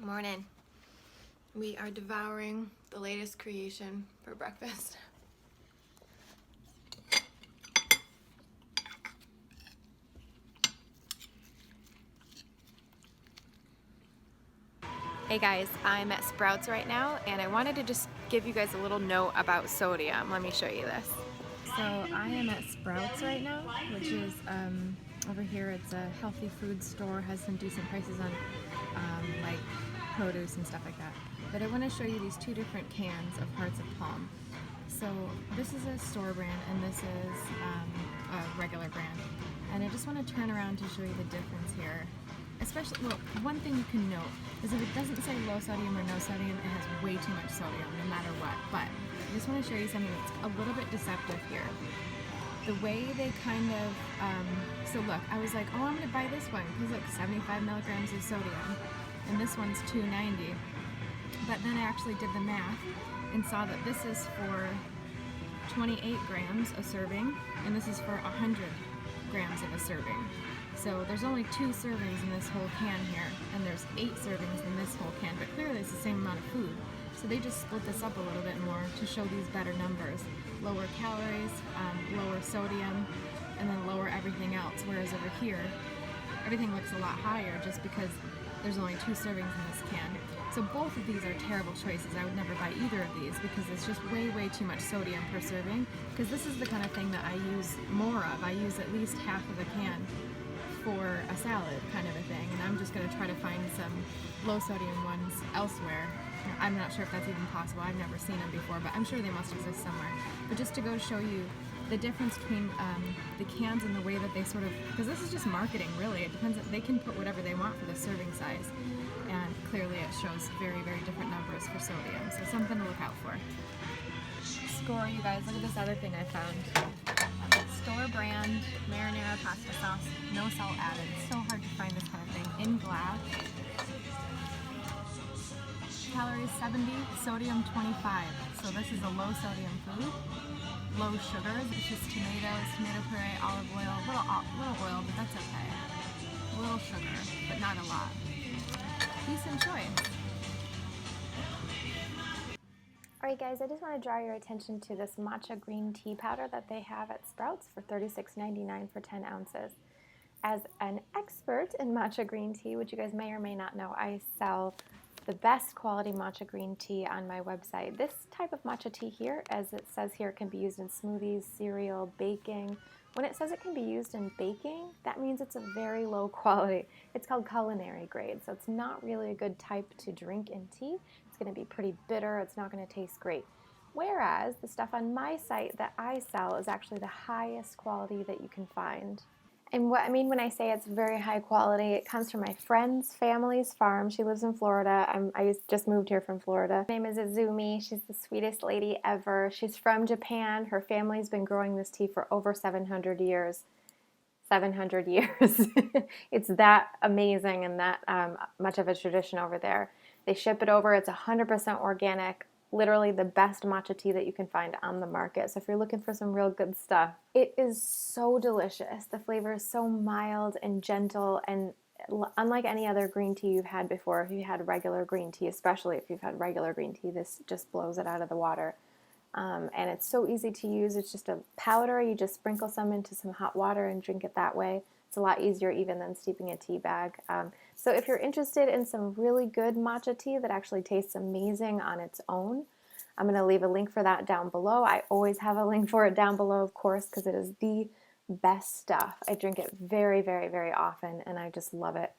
Morning. We are devouring the latest creation for breakfast. Hey guys, I'm at Sprouts right now and I wanted to just give you guys a little note about sodium. Let me show you this. So I am at Sprouts right now, which is over here. It's a healthy food store, has some decent prices on like produce and stuff like that. But I want to show you these two different cans of Hearts of Palm. So this is a store brand and this is a regular brand. And I just want to turn around to show you the difference here. Especially, well, one thing you can note is if it doesn't say low sodium or no sodium, it has way too much sodium no matter what. But I just want to show you something that's a little bit deceptive here. The way they kind of, so look, I was like, oh, I'm going to buy this one because look, 75 milligrams of sodium and this one's 290. But then I actually did the math and saw that this is for 28 grams a serving and this is for 100 grams of a serving. So there's only 2 servings in this whole can here, and there's 8 servings in this whole can, but clearly it's the same amount of food. So they just split this up a little bit more to show these better numbers. Lower calories, lower sodium, and then lower everything else, whereas over here, everything looks a lot higher just because there's only 2 servings in this can. So both of these are terrible choices. I would never buy either of these because it's just way, way too much sodium per serving, because this is the kind of thing that I use more of. I use at least half of a can for a salad kind of a thing, and I'm just going to try to find some low sodium ones elsewhere. I'm not sure if that's even possible. I've never seen them before, but I'm sure they must exist somewhere. But just to go show you the difference between the cans and the way that they sort of, because this is just marketing really, it depends, they can put whatever they want for the serving size, and clearly it shows very, very different numbers for sodium, so something to look out for. Score, you guys, look at this other thing I found. Store brand marinara pasta sauce, no salt added. It's so hard to find this kind of thing in glass. Calories 70, sodium 25. So this is a low sodium food. Low sugars, it's just tomatoes, tomato puree, olive oil, little oil, but that's okay. A little sugar, but not a lot. Decent choice. Alright guys, I just want to draw your attention to this matcha green tea powder that they have at Sprouts for $36.99 for 10 ounces. As an expert in matcha green tea, which you guys may or may not know, I sell the best quality matcha green tea on my website. This type of matcha tea here, as it says here, can be used in smoothies, cereal, baking. When it says it can be used in baking, that means it's a very low quality. It's called culinary grade, so it's not really a good type to drink in tea. It's going to be pretty bitter. It's not going to taste great. Whereas the stuff on my site that I sell is actually the highest quality that you can find. And what I mean when I say it's very high quality, it comes from my friend's family's farm. She lives in Florida. I just moved here from Florida. Her name is Izumi. She's the sweetest lady ever. She's from Japan. Her family's been growing this tea for over 700 years. 700 years. It's that amazing and that much of a tradition over there. They ship it over. It's 100% organic. Literally the best matcha tea that you can find on the market. So if you're looking for some real good stuff, it is so delicious. The flavor is so mild and gentle, and unlike any other green tea you've had before, if you had regular green tea, especially if you've had regular green tea, this just blows it out of the water. And it's so easy to use. It's just a powder. You just sprinkle some into some hot water and drink it that way. It's a lot easier even than steeping a tea bag. So if you're interested in some really good matcha tea that actually tastes amazing on its own, I'm going to leave a link for that down below. I always have a link for it down below, of course, because it is the best stuff. I drink it very, very, very often, and I just love it.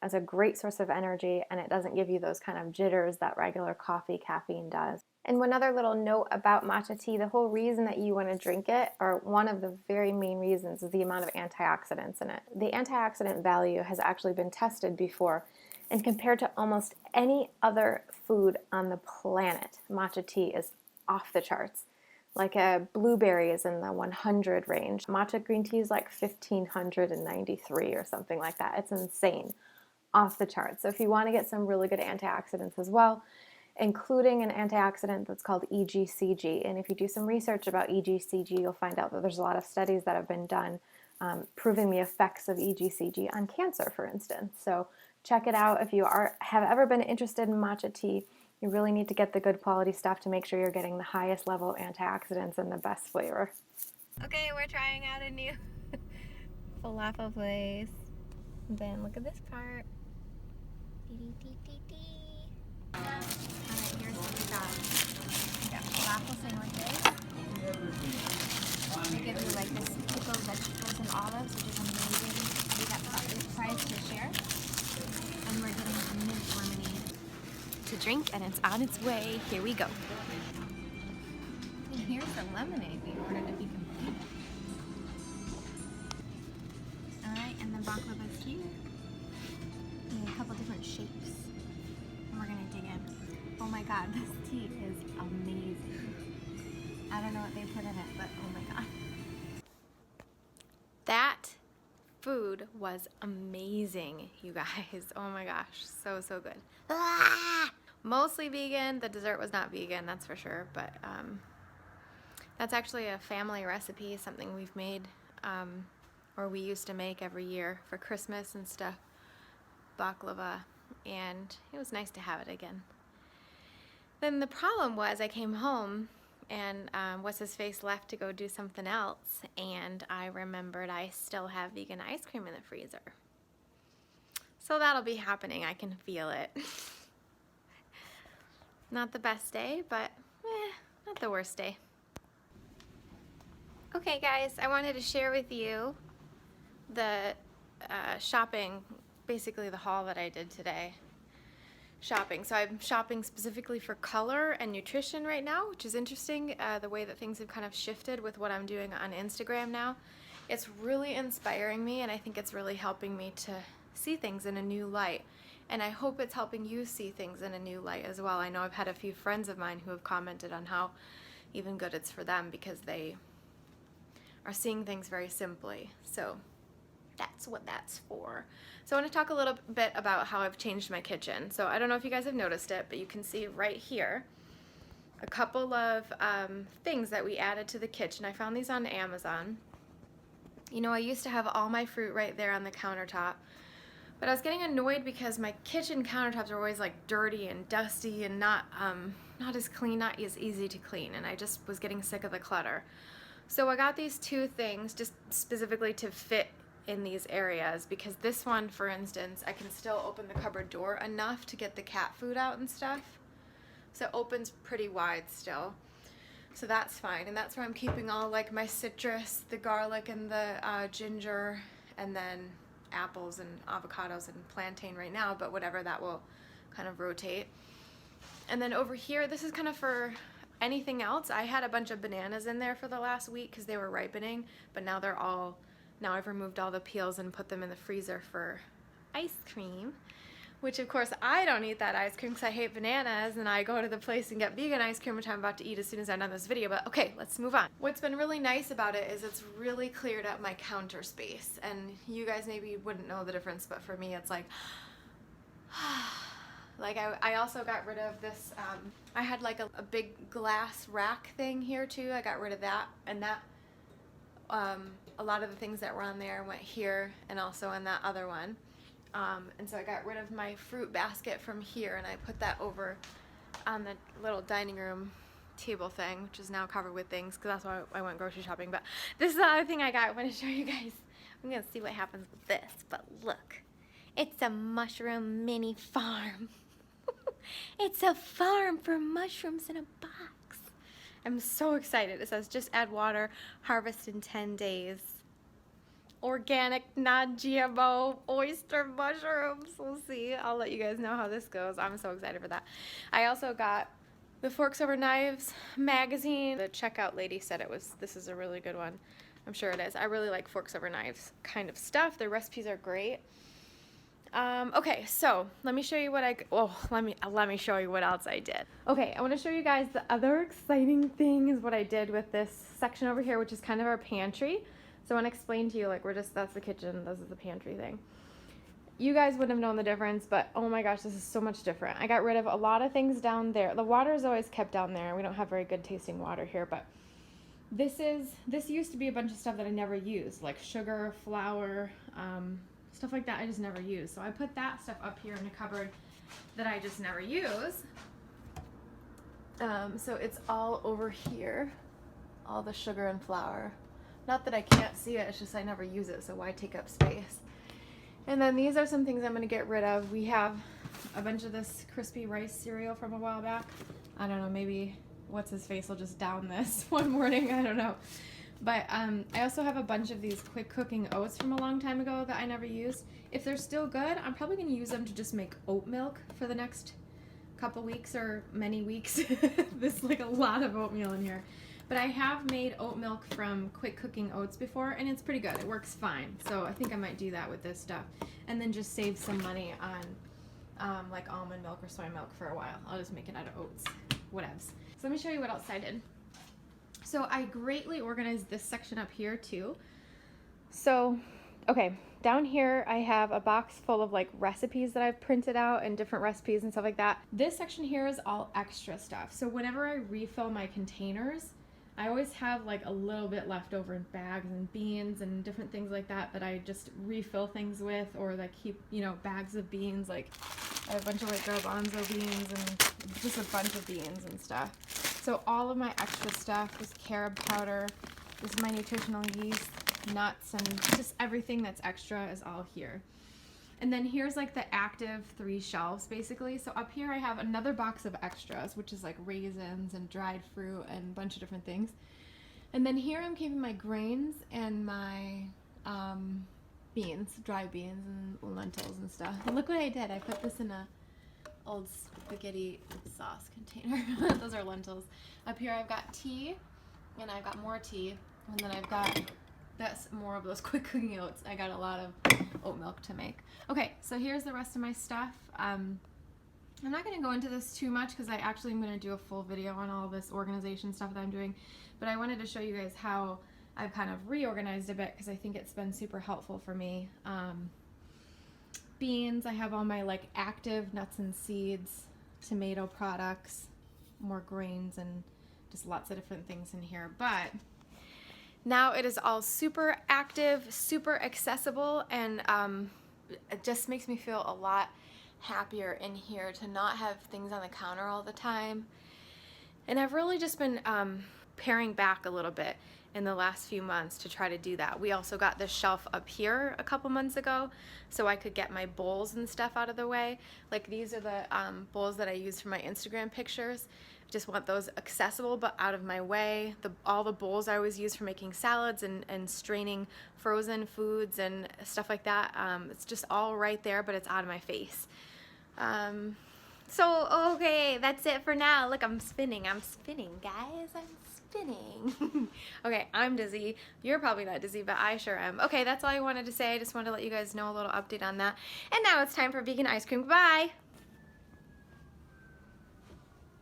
It's a great source of energy, and it doesn't give you those kind of jitters that regular coffee caffeine does. And one other little note about matcha tea, the whole reason that you want to drink it, or one of the very main reasons, is the amount of antioxidants in it. The antioxidant value has actually been tested before, and compared to almost any other food on the planet, matcha tea is off the charts. Like a blueberry is in the 100 range. Matcha green tea is like 1593 or something like that. It's insane. Off the charts. So if you want to get some really good antioxidants as well, including an antioxidant that's called EGCG. And if you do some research about EGCG, you'll find out that there's a lot of studies that have been done proving the effects of EGCG on cancer, for instance. So check it out. If you have ever been interested in matcha tea, you really need to get the good quality stuff to make sure you're getting the highest level of antioxidants and the best flavor. Okay, we're trying out a new falafel place. Then look at this part. Alright, here's what we got. We got falafel sandwiches. They give you like this pickled vegetables and olives, which is amazing. We got fries to share. And we're getting some mint lemonade to drink, and it's on its way. Here we go. And here's the lemonade we ordered to be complete. Alright, and the baklava's here. In a couple different shapes. And we're gonna dig in. Oh my god, this tea is amazing. I don't know what they put in it, but oh my god. That food was amazing, you guys. Oh my gosh, so good. Ah! Mostly vegan. The dessert was not vegan, that's for sure, but that's actually a family recipe, something we've made, or we used to make every year for Christmas and stuff, baklava, and it was nice to have it again. Then the problem was I came home and what's-his-face left to go do something else, and I remembered I still have vegan ice cream in the freezer. So that'll be happening, I can feel it. Not the best day, but not the worst day. Okay guys, I wanted to share with you the shopping, basically the haul that I did today. Shopping. So I'm shopping specifically for color and nutrition right now, which is interesting, the way that things have kind of shifted with what I'm doing on Instagram now. It's really inspiring me, and I think it's really helping me to see things in a new light. And I hope it's helping you see things in a new light as well. I know I've had a few friends of mine who have commented on how even good it's for them because they are seeing things very simply. So that's what that's for. So I want to talk a little bit about how I've changed my kitchen. So I don't know if you guys have noticed it, but you can see right here a couple of things that we added to the kitchen. I found these on Amazon. You know, I used to have all my fruit right there on the countertop, but I was getting annoyed because my kitchen countertops are always like dirty and dusty and not as clean, not as easy to clean, and I just was getting sick of the clutter. So I got these two things just specifically to fit in these areas, because this one, for instance, I can still open the cupboard door enough to get the cat food out and stuff. So it opens pretty wide still. So that's fine, and that's where I'm keeping all like my citrus, the garlic and the ginger, and then apples and avocados and plantain right now, but whatever, that will kind of rotate. And then over here, this is kind of for anything else. I had a bunch of bananas in there for the last week because they were ripening, but now they're all, now I've removed all the peels and put them in the freezer for ice cream, which of course I don't eat that ice cream because I hate bananas, and I go to the place and get vegan ice cream, which I'm about to eat as soon as I'm done this video. But okay, let's move on. What's been really nice about it is it's really cleared up my counter space, and you guys maybe wouldn't know the difference, but for me it's like like I also got rid of this, I had like a big glass rack thing here too. I got rid of that, and that a lot of the things that were on there went here and also in that other one. And so I got rid of my fruit basket from here, and I put that over on the little dining room table thing, which is now covered with things because that's why I went grocery shopping. But this is the other thing I got. I want to show you guys. I'm going to see what happens with this. But look, it's a mushroom mini farm. It's a farm for mushrooms in a box. I'm so excited. It says just add water, harvest in 10 days. Organic, non-GMO oyster mushrooms. We'll see. I'll let you guys know how this goes. I'm so excited for that. I also got the Forks Over Knives magazine. The checkout lady said this is a really good one. I'm sure it is. I really like Forks Over Knives kind of stuff. Their recipes are great. Okay, so let me show you what let me show you what else I did. Okay, I want to show you guys the other exciting thing is what I did with this section over here, which is kind of our pantry. So I want to explain to you, like, that's the kitchen, this is the pantry thing. You guys wouldn't have known the difference, but oh my gosh, this is so much different. I got rid of a lot of things down there. The water is always kept down there. We don't have very good tasting water here, but this used to be a bunch of stuff that I never used, like sugar, flour, stuff like that I just never use. So I put that stuff up here in a cupboard that I just never use. So it's all over here, all the sugar and flour. Not that I can't see it, it's just I never use it, so why take up space? And then these are some things I'm gonna get rid of. We have a bunch of this crispy rice cereal from a while back. I don't know, maybe what's his face will just down this one morning, I don't know. But I also have a bunch of these quick cooking oats from a long time ago that I never used. If they're still good, I'm probably gonna use them to just make oat milk for the next couple weeks or many weeks. There's like a lot of oatmeal in here. But I have made oat milk from quick cooking oats before, and it's pretty good. It works fine. So I think I might do that with this stuff. And then just save some money on like almond milk or soy milk for a while. I'll just make it out of oats, whatevs. So let me show you what else I did. So I greatly organized this section up here too. So, okay, down here I have a box full of like recipes that I've printed out and different recipes and stuff like that. This section here is all extra stuff. So whenever I refill my containers, I always have like a little bit left over in bags and beans and different things like that that I just refill things with, or like keep, you know, bags of beans. Like I have a bunch of like garbanzo beans and just a bunch of beans and stuff. So all of my extra stuff, this carob powder, this is my nutritional yeast, nuts, and just everything that's extra is all here. And then here's like the active 3 shelves basically. So up here I have another box of extras, which is like raisins and dried fruit and a bunch of different things. And then here I'm keeping my grains and my beans, dry beans and lentils and stuff. And look what I did. I put this in a old spaghetti sauce container. Those are lentils. Up here I've got tea, and I've got more tea, and then I've got that's more of those quick cooking oats. I got a lot of oat milk to make. Okay, so here's the rest of my stuff. I'm not going to go into this too much because I actually am going to do a full video on all this organization stuff that I'm doing, but I wanted to show you guys how I've kind of reorganized a bit because I think it's been super helpful for me. Beans, I have all my like active nuts and seeds, tomato products, more grains, and just lots of different things in here. But now it is all super active, super accessible, and it just makes me feel a lot happier in here to not have things on the counter all the time. And I've really just been paring back a little bit in the last few months to try to do that. We also got this shelf up here a couple months ago so I could get my bowls and stuff out of the way. Like these are the bowls that I use for my Instagram pictures. Just want those accessible but out of my way. All the bowls I always use for making salads and straining frozen foods and stuff like that. It's just all right there, but it's out of my face. So, okay, that's it for now. Look, I'm spinning, guys. I'm spinning. Okay, I'm dizzy. You're probably not dizzy, but I sure am. Okay, that's all I wanted to say. I just wanted to let you guys know a little update on that. And now it's time for vegan ice cream. Bye!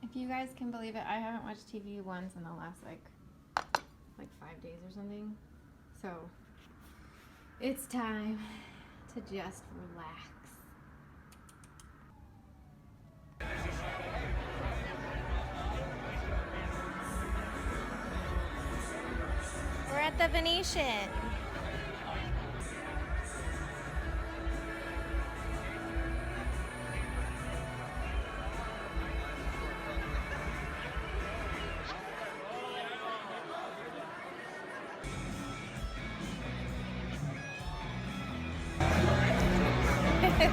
If you guys can believe it, I haven't watched TV once in the last like 5 days or something. So it's time to just relax. We're at the Venetian.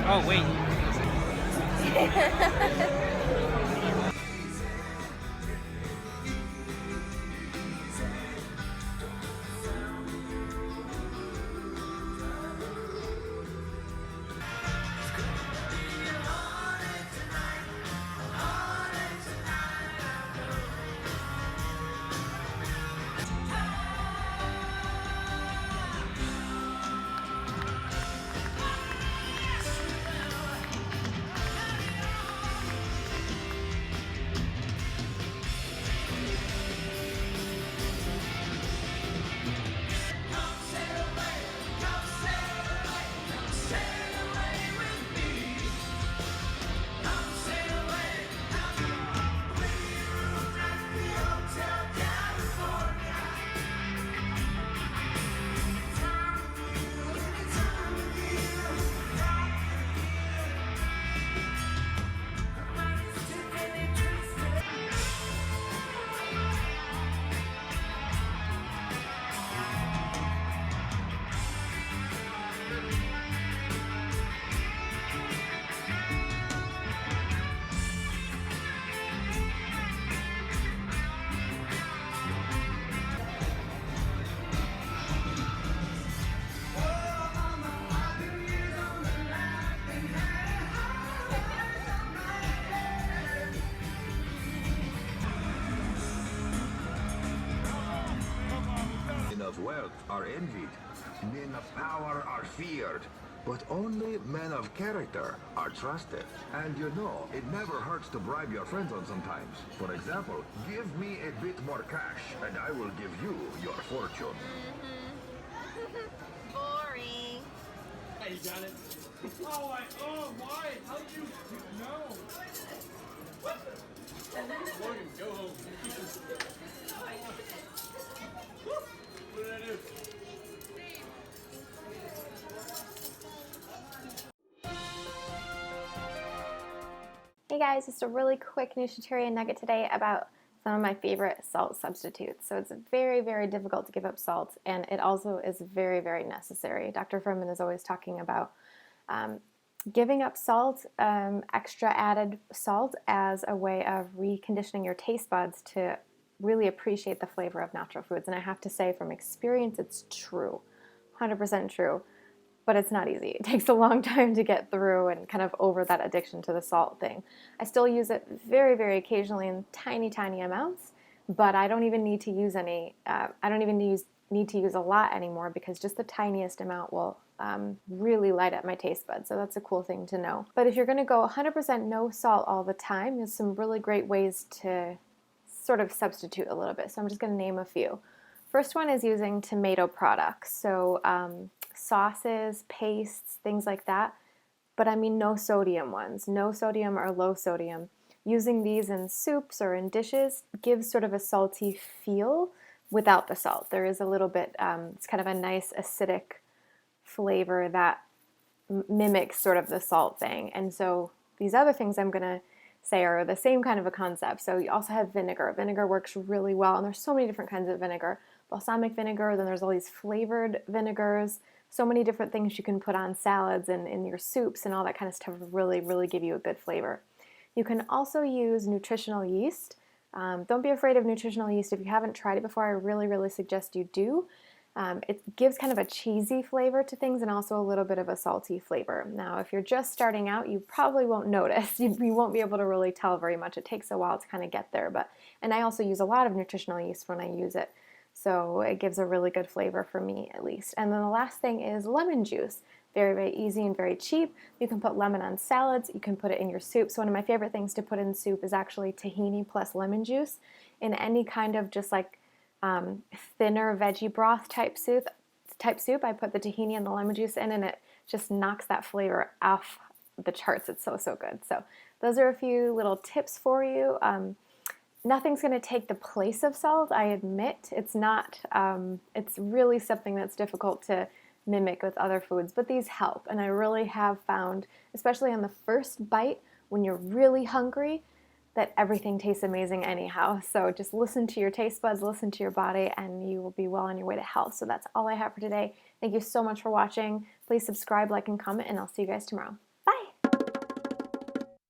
Oh, wait. wealth are envied. Men of power are feared. But only men of character are trusted. And you know, it never hurts to bribe your friends on sometimes. For example, give me a bit more cash, and I will give you your fortune. Boring. Hey, you got it? Oh, why? How did you know? What? Morgan, go home. What did I do? Hey guys, just a really quick Nutritarian nugget today about some of my favorite salt substitutes. So it's very, very difficult to give up salt, and it also is very, very necessary. Dr. Furman is always talking about giving up salt, extra added salt, as a way of reconditioning your taste buds to really appreciate the flavor of natural foods. And I have to say from experience, it's true, 100% true. But it's not easy. It takes a long time to get through and kind of over that addiction to the salt thing. I still use it very, very occasionally in tiny, tiny amounts, but I don't even need to use any, I don't even need to use a lot anymore, because just the tiniest amount will really light up my taste buds. So that's a cool thing to know. But if you're gonna go 100% no salt all the time, there's some really great ways to sort of substitute a little bit. So I'm just gonna name a few. First one is using tomato products. So sauces, pastes, things like that. But I mean no sodium ones, no sodium or low sodium. Using these in soups or in dishes gives sort of a salty feel without the salt. There is a little bit, it's kind of a nice acidic flavor that mimics sort of the salt thing. And so these other things I'm gonna say are the same kind of a concept. So you also have vinegar. Vinegar works really well, and there's so many different kinds of vinegar. Balsamic vinegar, then there's all these flavored vinegars, so many different things you can put on salads and in your soups and all that kind of stuff really, really give you a good flavor. You can also use nutritional yeast. Don't be afraid of nutritional yeast. If you haven't tried it before, I really, really suggest you do. It gives kind of a cheesy flavor to things and also a little bit of a salty flavor. Now, if you're just starting out, you probably won't notice. You won't be able to really tell very much. It takes a while to kind of get there. And I also use a lot of nutritional yeast when I use it. So it gives a really good flavor for me, at least. And then the last thing is lemon juice. Very, very easy and very cheap. You can put lemon on salads. You can put it in your soup. So one of my favorite things to put in soup is actually tahini plus lemon juice. In any kind of just like thinner veggie broth type soup, I put the tahini and the lemon juice in, and it just knocks that flavor off the charts. It's so, so good. So those are a few little tips for you. Nothing's going to take the place of salt, I admit. It's not, it's really something that's difficult to mimic with other foods, but these help. And I really have found, especially on the first bite, when you're really hungry, that everything tastes amazing anyhow. So just listen to your taste buds, listen to your body, and you will be well on your way to health. So that's all I have for today. Thank you so much for watching. Please subscribe, like, and comment, and I'll see you guys tomorrow.